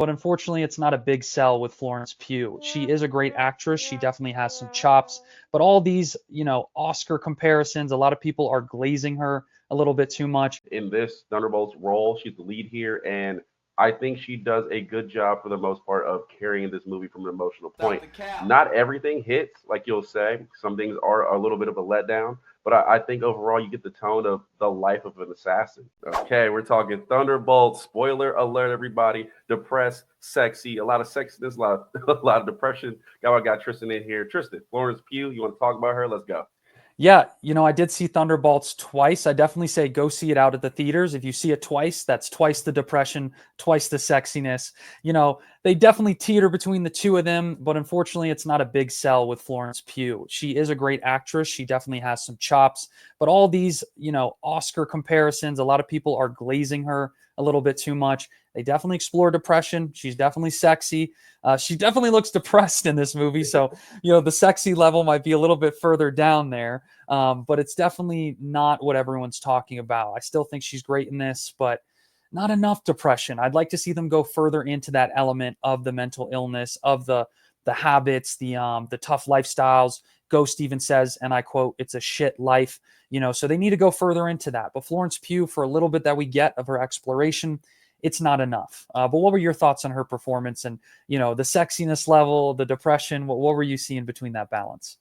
but unfortunately, it's not a big sell with Florence Pugh. She is a great actress. She definitely has some chops, but all these, Oscar comparisons, a lot of people are glazing her a little bit too much. In this Thunderbolts role. She's the lead here, and I think she does a good job for the most part of carrying this movie from an emotional point. Not everything hits, like you'll say. Some things are a little bit of a letdown, but I think overall you get the tone of the life of an assassin. Okay, we're talking Thunderbolts. Spoiler alert, everybody. Depressed, sexy, a lot of sexiness, a lot of depression. Got Tristan in here. Tristan, Florence Pugh, you want to talk about her? Let's go. Yeah, I did see Thunderbolts twice. I definitely say go see it out at the theaters. If you see it twice, that's twice the depression, twice the sexiness. They definitely teeter between the two of them, but unfortunately, it's not a big sell with Florence Pugh. She is a great actress. She definitely has some chops, but all these, Oscar comparisons, a lot of people are glazing her a little bit too much. They definitely explore depression. She's definitely sexy. She definitely looks depressed in this movie. So, the sexy level might be a little bit further down there. But it's definitely not what everyone's talking about. I still think she's great in this, but not enough depression. I'd like to see them go further into that element of the mental illness, of the habits, the tough lifestyles. Ghost even says, and I quote, "It's a shit life." So they need to go further into that. But Florence Pugh, for a little bit that we get of her exploration, it's not enough. But what were your thoughts on her performance and the sexiness level, the depression? What were you seeing between that balance?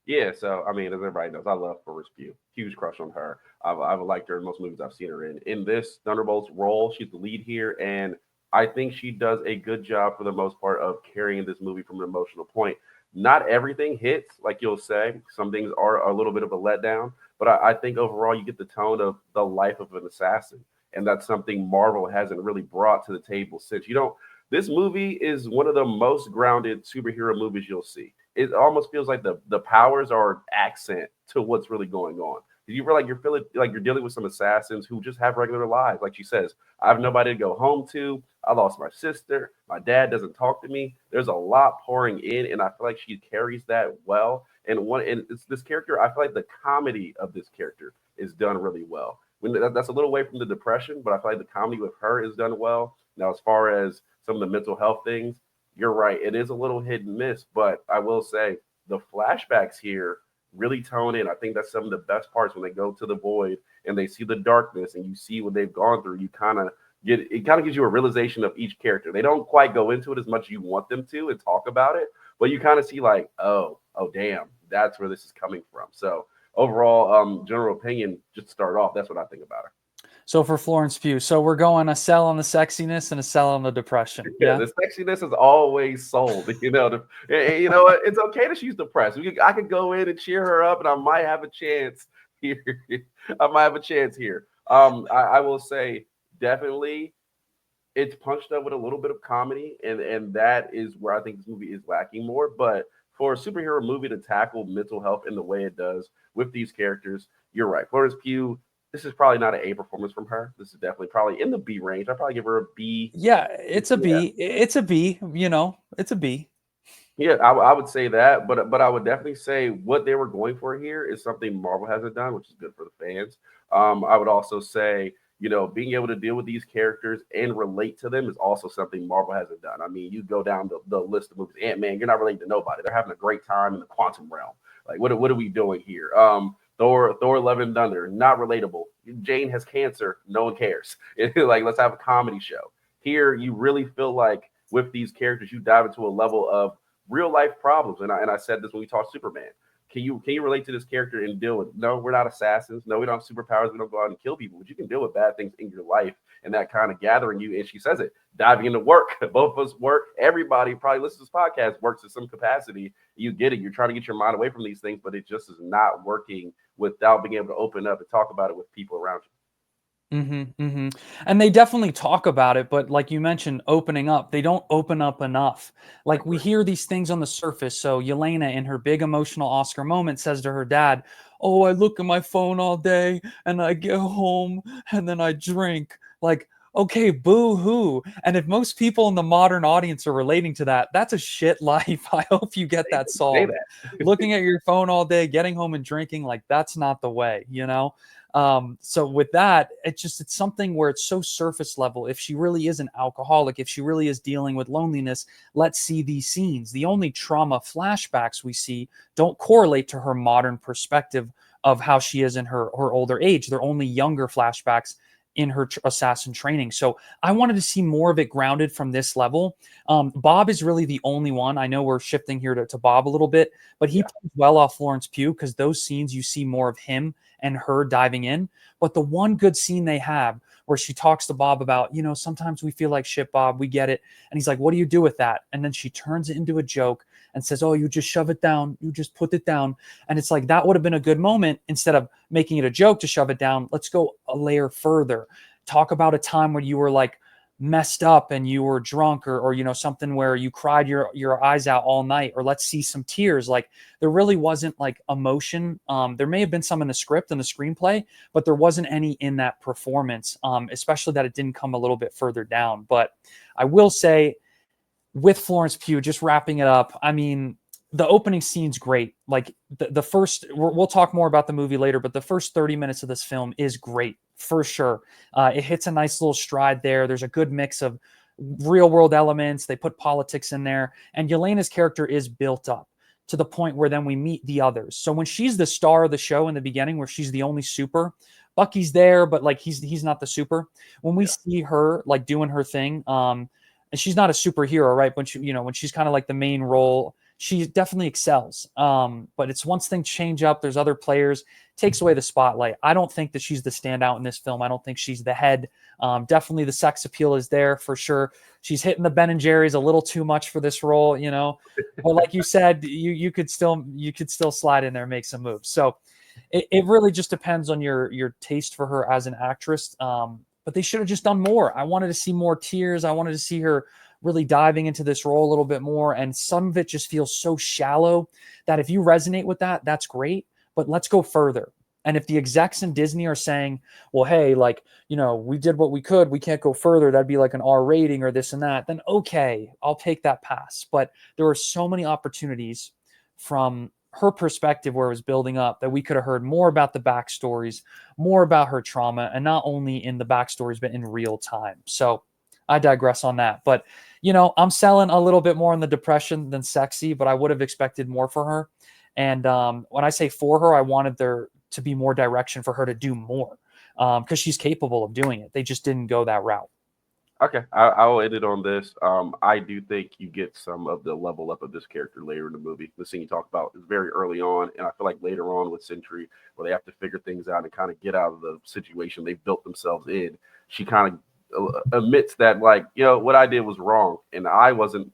Yeah, so I mean, as everybody knows, I love Florence Pugh. Huge crush on her. I've liked her in most movies I've seen her in. In this Thunderbolts role, she's the lead here, and I think she does a good job for the most part of carrying this movie from an emotional point. Not everything hits, like you'll say. Some things are a little bit of a letdown, but I think overall you get the tone of the life of an assassin, and that's something Marvel hasn't really brought to the table since. You don't. This movie is one of the most grounded superhero movies you'll see. It almost feels like the powers are an accent to what's really going on. You feel like you're feeling like you're dealing with some assassins who just have regular lives. Like she says, I have nobody to go home to. I lost my sister. My dad doesn't talk to me. There's a lot pouring in, and I feel like she carries that well. And it's this character. I feel like the comedy of this character is done really well. That's a little away from the depression, but I feel like the comedy with her is done well. Now, as far as some of the mental health things, you're right. It is a little hit and miss, but I will say the flashbacks here really tone in. I think that's some of the best parts when they go to the void and they see the darkness and you see what they've gone through. You kind of get it kind of gives you a realization of each character. They don't quite go into it as much as you want them to and talk about it, but you kind of see like, oh damn, that's where this is coming from. So overall, general opinion, just to start off, that's what I think about her. So for Florence Pugh, so we're going a sell on the sexiness and a sell on the depression. Yeah, Yeah. the sexiness is always sold. You know what? It's okay that she's depressed. I could go in and cheer her up, and I might have a chance here. I might have a chance here. I will say definitely it's punched up with a little bit of comedy, and that is where I think this movie is lacking more. But for a superhero movie to tackle mental health in the way it does with these characters, you're right. Florence Pugh, this is probably not an A performance from her. This is definitely probably in the B range. I'd probably give her a B. Yeah, it's a Yeah, B. It's a B, it's a B. yeah, I would say that, but I would definitely say what they were going for here is something Marvel hasn't done, which is good for the fans. I would also say, being able to deal with these characters and relate to them is also something Marvel hasn't done. I mean, you go down the list of movies, Ant Man, you're not relating to nobody. They're having a great time in the quantum realm. Like, what are we doing here? Thor, Love and Thunder, not relatable. Jane has cancer, no one cares. Like, let's have a comedy show. Here, you really feel like with these characters, you dive into a level of real life problems. And I said this when we talked Superman. Can you relate to this character and deal with? No, we're not assassins. No, we don't have superpowers. We don't go out and kill people. But you can deal with bad things in your life and that kind of gathering you. And she says it, diving into work. Both of us work. Everybody probably listens to this podcast works in some capacity. You get it. You're trying to get your mind away from these things, but it just is not working without being able to open up and talk about it with people around you. And they definitely talk about it, but like you mentioned, opening up, they don't open up enough. I Like we agree. hear these things on the surface. So Yelena, in her big emotional Oscar moment, says to her dad, "Oh, I look at my phone all day and I get home and then I drink." Like, Okay, boo hoo. And if most people in the modern audience are relating to that, that's a shit life. I hope you get that Say solved. that. Looking at your phone all day, getting home and drinking, like that's not the way, you know? So with that, it's something where it's so surface level. If she really is an alcoholic, if she really is dealing with loneliness, let's see these scenes. The only trauma flashbacks we see don't correlate to her modern perspective of how she is in her older age. They're only younger flashbacks in her assassin training. So I wanted to see more of it grounded from this level. Bob is really the only one. I know we're shifting here to Bob a little bit, but he Yeah. plays well off Florence Pugh because those scenes you see more of him and her diving in. But the one good scene they have where she talks to Bob about, sometimes we feel like shit, Bob, we get it. And he's like, what do you do with that? And then she turns it into a joke and says, oh, you just shove it down. You just put it down. And it's like, that would have been a good moment instead of making it a joke to shove it down. Let's go a layer further. Talk about a time when you were like messed up and you were drunk or something where you cried your eyes out all night, or let's see some tears. Like there really wasn't like emotion. There may have been some in the script and the screenplay, but there wasn't any in that performance, especially that it didn't come a little bit further down. But I will say with Florence Pugh, just wrapping it up, I mean, the opening scene's great. Like the first, we'll talk more about the movie later, but the first 30 minutes of this film is great for sure. It hits a nice little stride there. There's a good mix of real world elements. They put politics in there, and Yelena's character is built up to the point where then we meet the others. So when she's the star of the show in the beginning, where she's the only super, Bucky's there, but like he's not the super. When we Yeah. see her like doing her thing, and she's not a superhero, right? When when she's kind of like the main role, she definitely excels. But it's once things change up, there's other players, takes away the spotlight. I don't think that she's the standout in this film. I don't think she's the head. Definitely the sex appeal is there for sure. She's hitting the Ben and Jerry's a little too much for this role, But like you said, you could still slide in there and make some moves. So it really just depends on your taste for her as an actress. But they should have just done more. I wanted to see more tears. I wanted to see her really diving into this role a little bit more. And some of it just feels so shallow that if you resonate with that, that's great. But let's go further. And if the execs in Disney are saying, well, hey, like, we did what we could, we can't go further, that'd be like an R rating or this and that, then okay, I'll take that pass. But there were so many opportunities from her perspective where it was building up that we could have heard more about the backstories, more about her trauma, and not only in the backstories, but in real time. So I digress on that. But, I'm selling a little bit more on the depression than sexy, but I would have expected more for her. And when I say for her, I wanted there to be more direction for her to do more because she's capable of doing it. They just didn't go that route. Okay, I'll end it on this. I do think you get some of the level up of this character later in the movie. The scene you talked about is very early on, and I feel like later on with Sentry, where they have to figure things out and kind of get out of the situation they've built themselves in, she kind of admits that, like, what I did was wrong, and I wasn't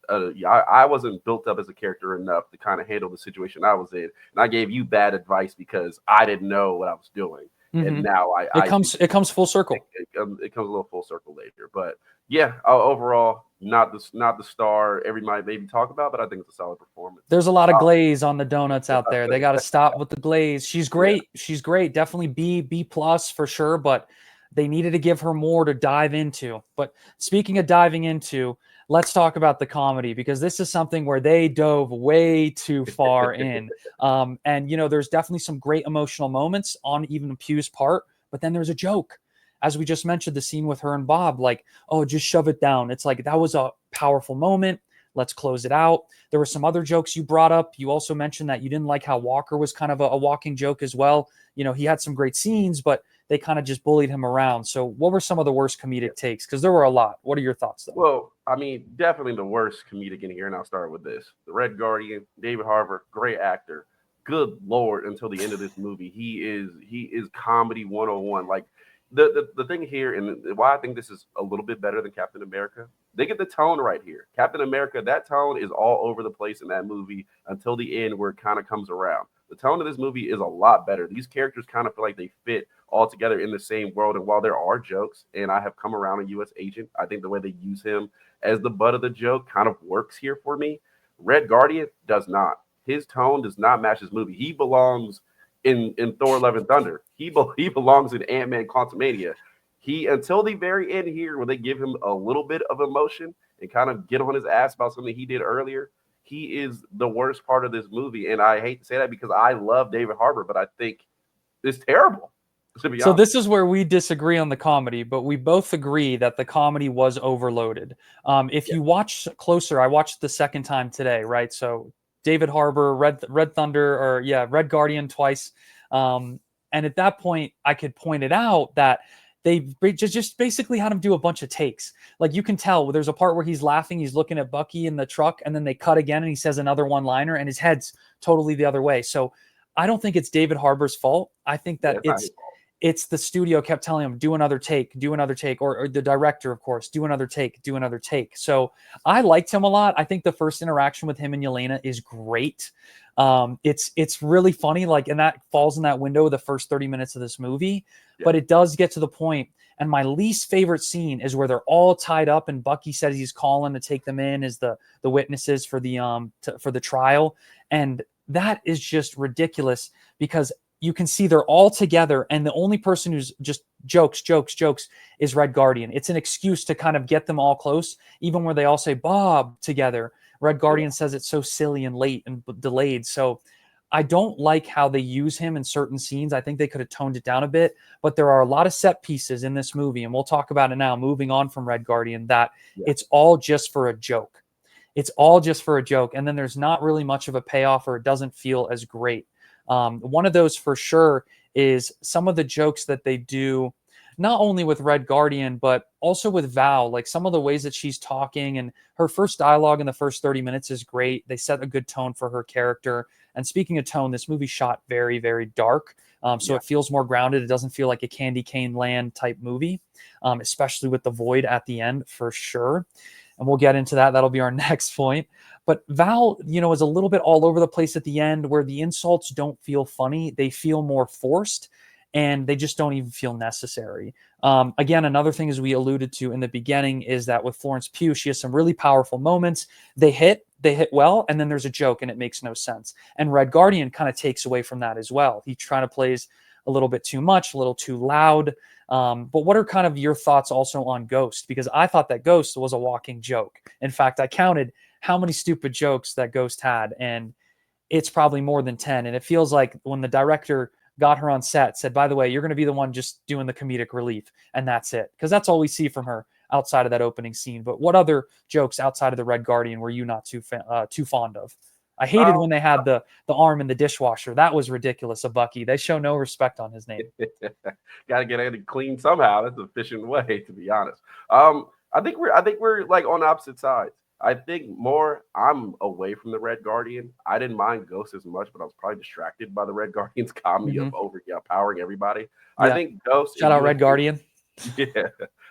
built up as a character enough to kind of handle the situation I was in, and I gave you bad advice because I didn't know what I was doing. And now it comes full circle. It comes a little full circle later, but yeah, overall, not the star everybody maybe talk about, but I think it's a solid performance. There's a lot of glaze on the donuts out there. They got to stop with the glaze. She's Yeah. great. She's great. Definitely B plus for sure. But they needed to give her more to dive into. But speaking of diving into, let's talk about the comedy because this is something where they dove way too far in. And there's definitely some great emotional moments on even Pugh's part. But then there's a joke, as we just mentioned, the scene with her and Bob, like, oh, just shove it down. It's like that was a powerful moment. Let's close it out. There were some other jokes you brought up. You also mentioned that you didn't like how Walker was kind of a walking joke as well. He had some great scenes, but they kind of just bullied him around. So what were some of the worst comedic takes? Because there were a lot. What are your thoughts, though? Well, I mean, definitely the worst comedic in here, and I'll start with this: the Red Guardian, David Harbour, great actor. Good lord, until the end of this movie, he is comedy 101. Like the thing here, and why I think this is a little bit better than Captain America, they get the tone right here. Captain America, that tone is all over the place in that movie until the end where it kind of comes around. The tone of this movie is a lot better. These characters kind of feel like they fit all together in the same world. And while there are jokes, and I have come around a U.S. agent, I think the way they use him as the butt of the joke kind of works here for me. Red Guardian does not. His tone does not match his movie. He belongs in Thor: Love and Thunder. He belongs in Ant-Man Quantumania. he until the very end here, where they give him a little bit of emotion and kind of get on his ass about something he did earlier, he is the worst part of this movie. And I hate to say that because I love David Harbour, but I think it's terrible, to be So honest. this is where we disagree on the comedy, but we both agree that the comedy was overloaded. If Yeah, you watch closer, I watched the second time today, right? So David Harbour, Red Thunder, or yeah, Red Guardian twice. And at that point, I could point it out that they just basically had him do a bunch of takes. Like you can tell there's a part where he's laughing, he's looking at Bucky in the truck, and then they cut again and he says another one liner, and his head's totally the other way. So I don't think it's David Harbour's fault. I think yeah, that it's not his fault. it's the studio kept telling him do another take, or the director, of course, do another take, do another take. So I liked him a lot. I think the first interaction with him and Yelena is great. It's really funny, like, and that falls in that window of the first 30 minutes of this movie, Yeah, but it does get to the point. And my least favorite scene is where they're all tied up, and Bucky says he's calling to take them in as the witnesses for the trial, and that is just ridiculous because you can see they're all together, and the only person who's just jokes is Red Guardian. It's an excuse to kind of get them all close, even where they all say Bob together. Red yeah, Guardian says it's so silly and late and delayed. So I don't like how they use him in certain scenes. I think they could have toned it down a bit, but there are a lot of set pieces in this movie, and we'll talk about it now, moving on from Red Guardian, that yeah. it's all just for a joke. It's all just for a joke. And then there's not really much of a payoff, or it doesn't feel as great. One of those for sure is some of the jokes that they do, not only with Red Guardian, but also with Val. Like some of the ways that she's talking, and her first dialogue in the first 30 minutes is great. They set a good tone for her character. And speaking of tone, this movie shot very, very dark. So Yeah. it feels more grounded. It doesn't feel like a Candy Cane Land type movie, especially with the void at the end for sure. And we'll get into that. That'll be our next point. But Val, is a little bit all over the place at the end, where the insults don't feel funny. They feel more forced, and they just don't even feel necessary. Again, another thing, as we alluded to in the beginning, is that with Florence Pugh, she has some really powerful moments. They hit well, and then there's a joke, and it makes no sense. And Red Guardian kind of takes away from that as well. He trying to plays a little bit too much, a little too loud. But what are kind of your thoughts also on Ghost? Because I thought that Ghost was a walking joke. In fact, I counted how many stupid jokes that Ghost had, and it's probably more than 10. And it feels like when the director got her on set, said, by the way, you're going to be the one just doing the comedic relief, and that's it. Because that's all we see from her outside of that opening scene. But what other jokes outside of the Red Guardian were you not too fond of? I hated Um, when they had the arm in the dishwasher. That was ridiculous of Bucky. They show no respect on his name. got to get it clean somehow. That's an efficient way, to be honest. I think we're like on opposite sides. I think more I'm away from the Red Guardian. I didn't mind Ghost as much, but I was probably distracted by the Red Guardian's comedy Mm-hmm. of overpowering everybody. I Yeah. think Ghost Shout and out US Red Guardian. Yeah,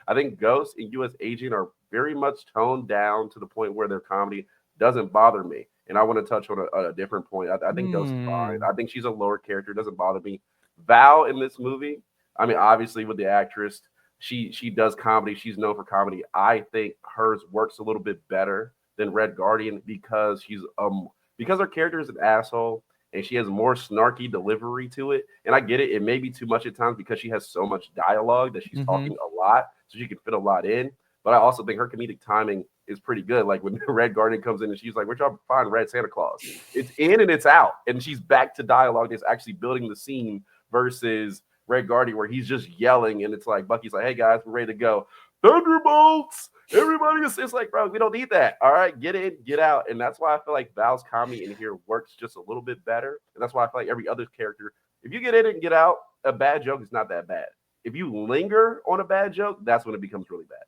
I think Ghost and U.S. Agent are very much toned down to the point where their comedy doesn't bother me. And I want to touch on a different point. I think Ghost is fine. Hmm. I think she's a lower character. It doesn't bother me. Val in this movie, I mean, obviously with the actress, she does comedy. She's known for comedy. I think hers works a little bit better than Red Guardian because her character is an asshole and she has more snarky delivery to it. And I get it; it may be too much at times because she has so much dialogue that she's Mm-hmm. talking a lot, so she can fit a lot in. But I also think her comedic timing is pretty good. Like when Red Guardian comes in and she's like, "We're trying to find Red Santa Claus." It's in and it's out, and she's back to dialogue that's actually building the scene versus Red Guardian where he's just yelling and it's like Bucky's like, "Hey guys, we're ready to go. Thunderbolts!" Everybody is it's like, bro, we don't need that. All right, get in, get out. And that's why I feel like Val's comedy in here works just a little bit better. And that's why I feel like every other character, if you get in and get out, a bad joke is not that bad. If you linger on a bad joke, that's when it becomes really bad.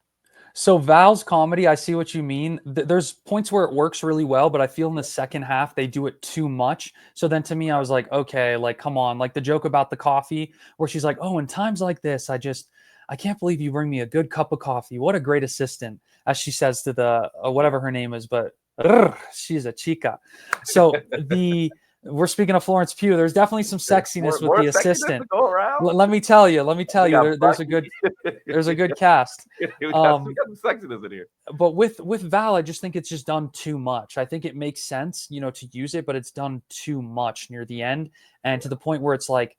So Val's comedy, I see what you mean. There's points where it works really well, but I feel in the second half they do it too much. So then to me, I was like, okay, like come on, like the joke about the coffee, where she's like, oh, in times like this, I can't believe you bring me a good cup of coffee. What a great assistant, as she says to the whatever her name is, but she's a chica. So we're speaking of Florence Pugh. There's definitely some sexiness with More the sexiness to assistant. go around. Let me tell you, We got there's Bucky. a good cast. we Um, got some sexiness in here. but with Val, I just think it's just done too much. I think it makes sense, to use it, but it's done too much near the end, and to the point where it's like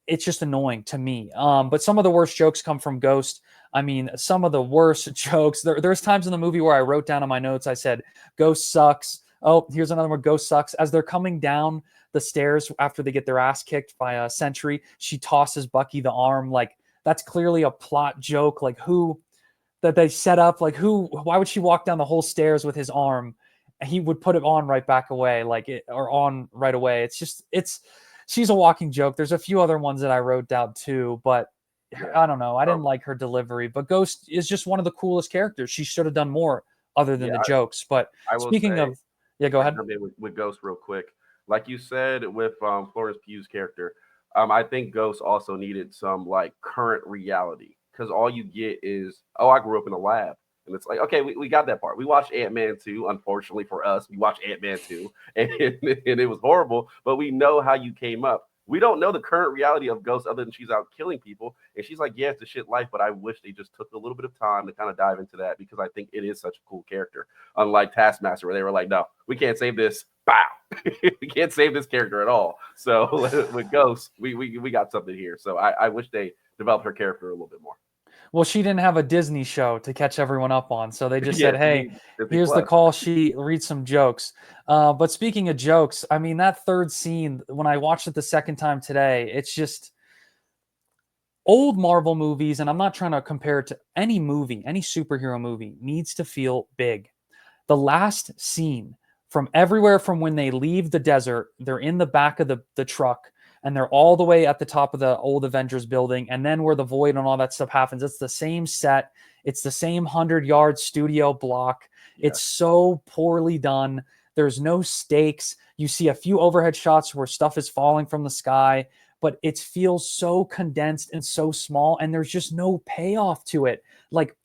it's just annoying to me. But some of the worst jokes come from Ghost. I mean, some of the worst jokes. There's times in the movie where I wrote down on my notes, I said, Ghost sucks. Oh, here's another one. Ghost sucks. As they're coming down the stairs after they get their ass kicked by a sentry, she tosses Bucky the arm. Like, that's clearly a plot joke. Like, who that they set up, like, why would she walk down the whole stairs with his arm? He would put it on right back away, or on right away. She's a walking joke. There's a few other ones that I wrote down too, but Yeah. I don't know. I didn't like her delivery, but Ghost is just one of the coolest characters. She should have done more other than Yeah, the jokes. But I will speaking say, of, yeah, go I ahead. jump in with Ghost real quick. Like you said with Florence Pugh's character, I think Ghost also needed some like current reality because all you get is, oh, I grew up in a lab. And it's like, okay, we got that part. We watched Ant-Man 2. Unfortunately for us, we watched Ant-Man 2 and it was horrible, but we know how you came up. We don't know the current reality of Ghost other than she's out killing people. And she's like, yeah, it's a shit life, but I wish they just took a little bit of time to kind of dive into that because I think it is such a cool character. Unlike Taskmaster, where they were like, no, we can't save this. Bow. We can't save this character at all. So with Ghost, we got something here. So I wish they developed her character a little bit more. Well, she didn't have a Disney show to catch everyone up on, so they just Yeah, said, she "Hey, needs Disney here's the Plus. call." She reads some jokes. But speaking of jokes, I mean that third scene when I watched it the second time today, it's just old Marvel movies, and I'm not trying to compare it to any movie, any superhero movie needs to feel big. The last scene from everywhere from when they leave the desert, they're in the back of the truck and they're all the way at the top of the old Avengers building. And then where the void and all that stuff happens, it's the same set. It's the same 100-yard studio block. Yeah, It's so poorly done. There's no stakes. You see a few overhead shots where stuff is falling from the sky, but it feels so condensed and so small. And there's just no payoff to it. Like,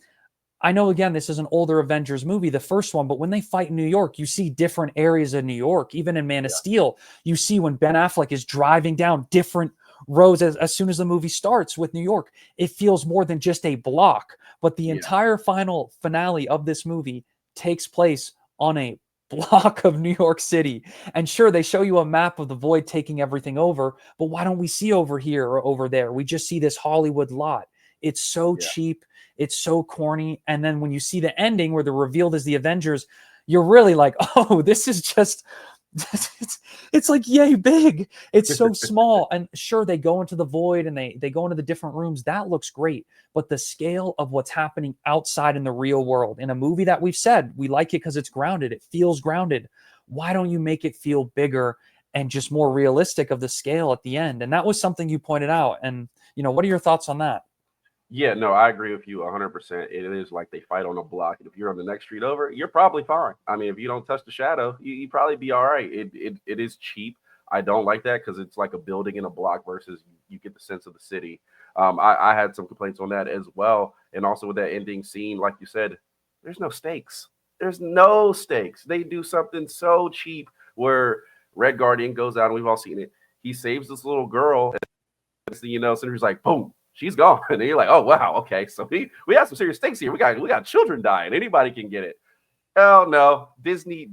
I know, again, this is an older Avengers movie, the first one, but when they fight in New York, you see different areas of New York. Even in Man of yeah, Steel, you see when Ben Affleck is driving down different roads as soon as the movie starts with New York. It feels more than just a block, but the yeah, entire final finale of this movie takes place on a block of New York City. And sure, they show you a map of the void taking everything over, but why don't we see over here or over there? We just see this Hollywood lot. It's so yeah. cheap. It's so corny. And then when you see the ending where they're revealed as the Avengers, you're really like, oh, this is just, it's like, yay, big. It's so small. And sure, they go into the void and they go into the different rooms. That looks great. But the scale of what's happening outside in the real world, in a movie that we've said, we like it because it's grounded. It feels grounded. Why don't you make it feel bigger and just more realistic of the scale at the end? And that was something you pointed out. And, what are your thoughts on that? Yeah, no, I agree with you 100%. It is like they fight on a block. And if you're on the next street over, you're probably fine. I mean, if you don't touch the shadow, you probably be all right. It is cheap. I don't like that because it's like a building in a block versus you get the sense of the city. I had some complaints on that as well. And also with that ending scene, like you said, there's no stakes. There's no stakes. They do something so cheap where Red Guardian goes out, and we've all seen it. He saves this little girl, Cinder's like, boom, she's gone. And you're like, oh wow, okay. So we have some serious stakes here. We got children dying. Anybody can get it. Oh no, Disney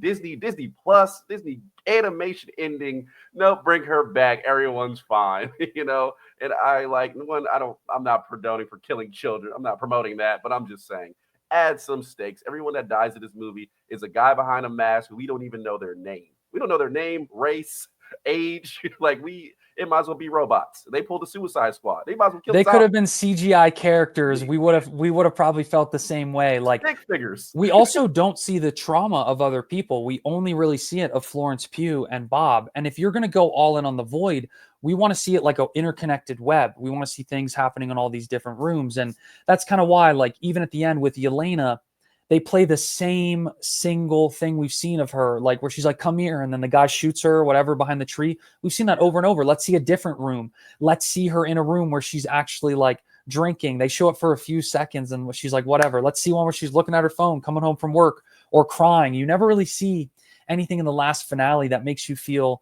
Plus, Disney animation ending. No, bring her back. Everyone's fine, And I like one. I'm not promoting for killing children. I'm not promoting that, but I'm just saying, add some stakes. Everyone that dies in this movie is a guy behind a mask who we don't even know their name. We don't know their name, race, age. It might as well be robots. They pulled the Suicide Squad. They might as well kill They could have zombies. been CGI characters. We would have probably felt the same way. Like, Stick figures. we also don't see the trauma of other people. We only really see it of Florence Pugh and Bob. And if you're going to go all in on the void, we want to see it like an interconnected web. We want to see things happening in all these different rooms. And that's kind of why, like, even at the end with Yelena, they play the same single thing we've seen of her, like where she's like, come here. And then the guy shoots her or whatever behind the tree. We've seen that over and over. Let's see a different room. Let's see her in a room where she's actually like drinking. They show it for a few seconds and she's like, whatever. Let's see one where she's looking at her phone, coming home from work, or crying. You never really see anything in the last finale that makes you feel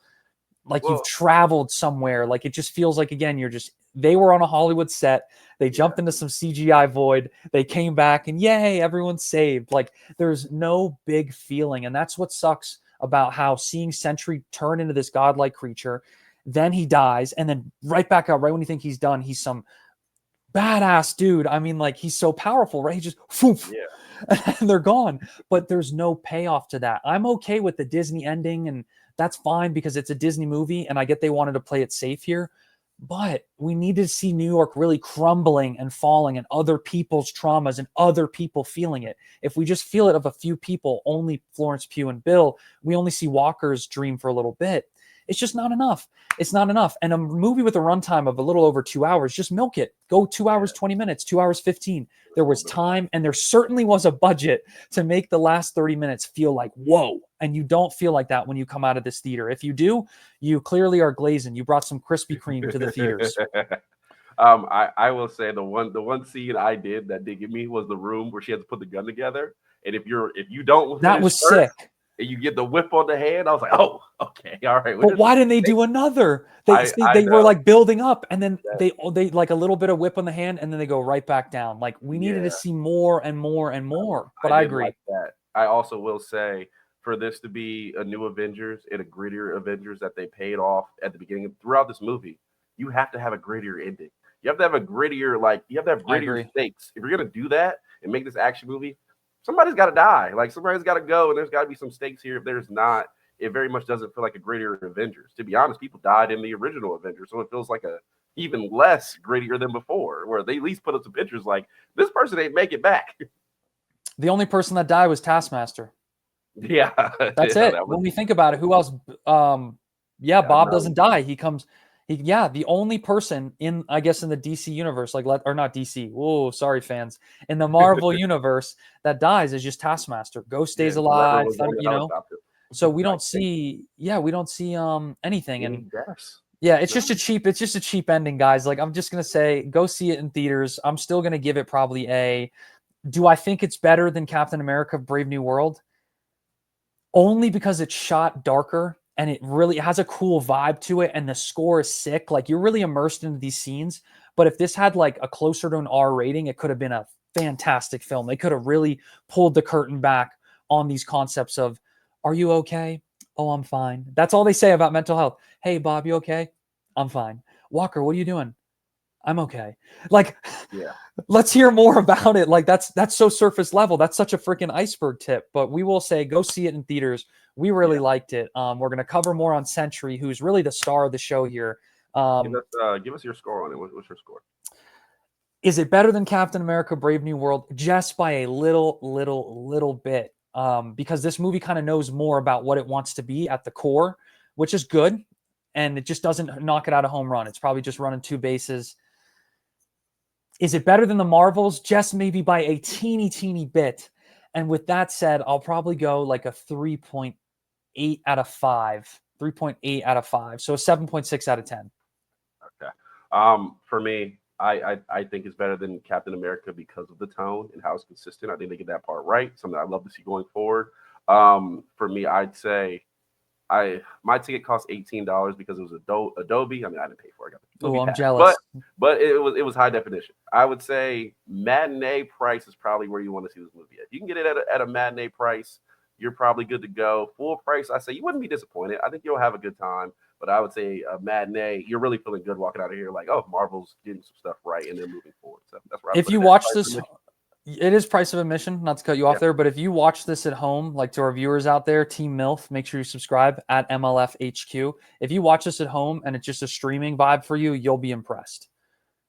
like you've Well, traveled somewhere. Like, it just feels like, again, they were on a Hollywood set. They yeah. jumped into some CGI void. They came back and yay, everyone's saved. Like, there's no big feeling. And that's what sucks about how seeing Sentry turn into this godlike creature. then he dies, and then right back out right when you think he's done, he's some badass dude. I mean, like, he's so powerful, right? He just whoof, Yeah. and they're gone. But there's no payoff to that. I'm okay with the Disney ending, and that's fine because it's a Disney movie, and I get they wanted to play it safe here. But we need to see New York really crumbling and falling, and other people's traumas and other people feeling it. If we just feel it of a few people, only Florence Pugh and Bill, we only see Walker's dream for a little bit. It's just not enough. It's not enough. And a movie with a runtime of a little over 2 hours, just milk it. Go 2 hours, 20 minutes, 2 hours, 15. There was time, and there certainly was a budget to make the last 30 minutes feel like, whoa. And you don't feel like that when you come out of this theater. If you do, you clearly are glazing. You brought some Krispy Kreme to the theaters. I will say the one scene I did that did get me was the room where she had to put the gun together. And if you don't That was sick. and you get the whip on the hand, I was like, oh, okay, all right. But why didn't they do another? They were like building up, and then they like a little bit of whip on the hand, and then they go right back down. Like, we needed to see more and more and more. But I agree. Like that. I also will say, for this to be a new Avengers and a grittier Avengers that they paid off at the beginning throughout this movie, you have to have a grittier ending. You have to have a grittier, you have to have grittier stakes. If you're gonna do that and make this action movie, somebody's got to die. Like, somebody's got to go, and there's got to be some stakes here. If there's not, it very much doesn't feel like a grittier Avengers. To be honest, people died in the original Avengers, so it feels like a even less grittier than before, where they at least put up some pictures like, this person ain't make it back. The only person that died was Taskmaster. Yeah, that's it. When we think about it, who else? Bob doesn't die. He comes. The only person in the DC universe, or not DC. Oh, sorry, fans. In the Marvel universe that dies is just Taskmaster. Ghost stays alive. So we don't see. We don't see anything. And it's just a cheap ending, guys. Like, I'm just gonna say, go see it in theaters. I'm still gonna give it probably a. Do I think it's better than Captain America: Brave New World? Only because it's shot darker. And it really has a cool vibe to it, and the score is sick. Like, you're really immersed into these scenes. But if this had like a closer to an R rating, it could have been a fantastic film. They could have really pulled the curtain back on these concepts of, are you okay? Oh, I'm fine. That's all they say about mental health. Hey, Bob, you okay? I'm fine. Walker, what are you doing? I'm okay. Like, let's hear more about it. Like, that's so surface level. That's such a freaking iceberg tip. But we will say, go see it in theaters. We really liked it. We're going to cover more on Sentry, who's really the star of the show here. Give us your score on it. What's your score? Is it better than Captain America: Brave New World? Just by a little bit. Because this movie kind of knows more about what it wants to be at the core, which is good. And it just doesn't knock it out a home run. It's probably just running two bases. Is it better than the Marvels? Just maybe by a teeny bit. And with that said, I'll probably go like a 3.8 out of 5. 3.8 out of 5. So a 7.6 out of 10. Okay. For me, I think it's better than Captain America because of the tone and how it's consistent. I think they get that part right. Something I'd love to see going forward. For me, I'd say my ticket cost $18 because it was Adobe. I mean, I didn't pay for it. I'm jealous. But it was high definition. I would say matinee price is probably where you want to see this movie at. You can get it at a matinee price, you're probably good to go. Full price, I say you wouldn't be disappointed. I think you'll have a good time. But I would say a matinee, you're really feeling good walking out of here like, oh, Marvel's getting some stuff right and they're moving forward. So that's where if you watch this. It is price of admission, not to cut you off there, but if you watch this at home, like to our viewers out there, Team MILF, make sure you subscribe at MLF HQ. If you watch this at home and it's just a streaming vibe for you, you'll be impressed.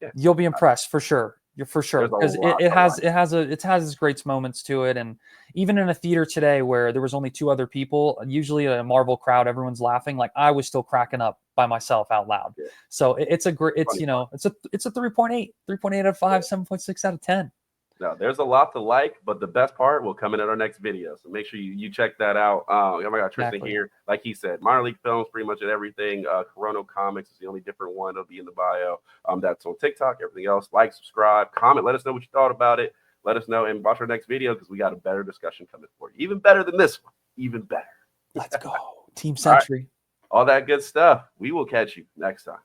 Yeah. You'll be impressed for sure. You're for sure, because it has its great moments to it. And even in a theater today where there was only 2 other people, usually a Marvel crowd, everyone's laughing. Like, I was still cracking up by myself out loud. Yeah. So it's a 3.8 out of 5, 7.6 out of 10. No, there's a lot to like, but the best part will come in at our next video. So make sure you check that out. Oh my God, Tristan here. Like he said, minor league films, pretty much at everything. Corona Comics is the only different one. It'll be in the bio. That's on TikTok. Everything else, like, subscribe, comment. Let us know what you thought about it. Let us know and watch our next video because we got a better discussion coming for you. Even better than this one. Even better. Let's go. Team Sentry. All that good stuff. We will catch you next time.